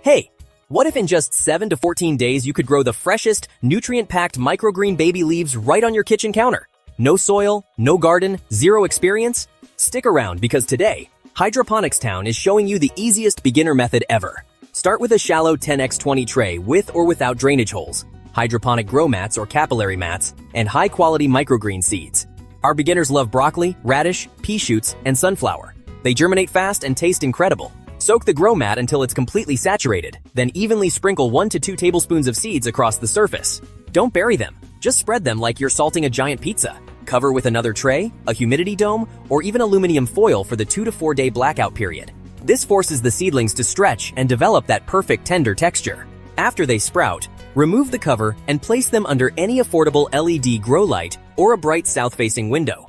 Hey, what if in just 7 to 14 days you could grow the freshest, nutrient-packed microgreen baby leaves right on your kitchen counter? No soil, no garden, zero experience? Stick around because today, HydroponicsTown is showing you the easiest beginner method ever. Start with a shallow 10x20 tray with or without drainage holes, hydroponic grow mats or capillary mats, and high-quality microgreen seeds. Our beginners love broccoli, radish, pea shoots, and sunflower. They germinate fast and taste incredible. Soak the grow mat until it's completely saturated, then evenly sprinkle 1 to 2 tablespoons of seeds across the surface. Don't bury them, just spread them like you're salting a giant pizza. Cover with another tray, a humidity dome, or even aluminum foil for the 2 to 4 day blackout period. This forces the seedlings to stretch and develop that perfect tender texture. After they sprout, remove the cover and place them under any affordable LED grow light or a bright south-facing window.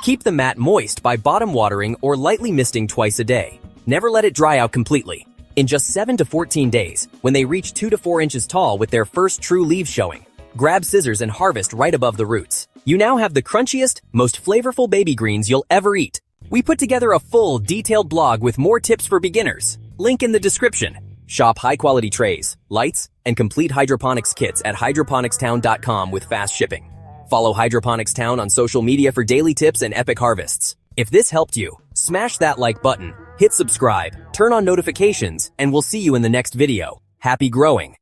Keep the mat moist by bottom watering or lightly misting twice a day. Never let it dry out completely. In just 7 to 14 days, when they reach 2 to 4 inches tall with their first true leaves showing, grab scissors and harvest right above the roots. You now have the crunchiest, most flavorful baby greens you'll ever eat. We put together a full, detailed blog with more tips for beginners. Link in the description. Shop high-quality trays, lights, and complete hydroponics kits at HydroponicsTown.com with fast shipping. Follow HydroponicsTown on social media for daily tips and epic harvests. If this helped you, smash that like button, hit subscribe, turn on notifications, and we'll see you in the next video. Happy growing!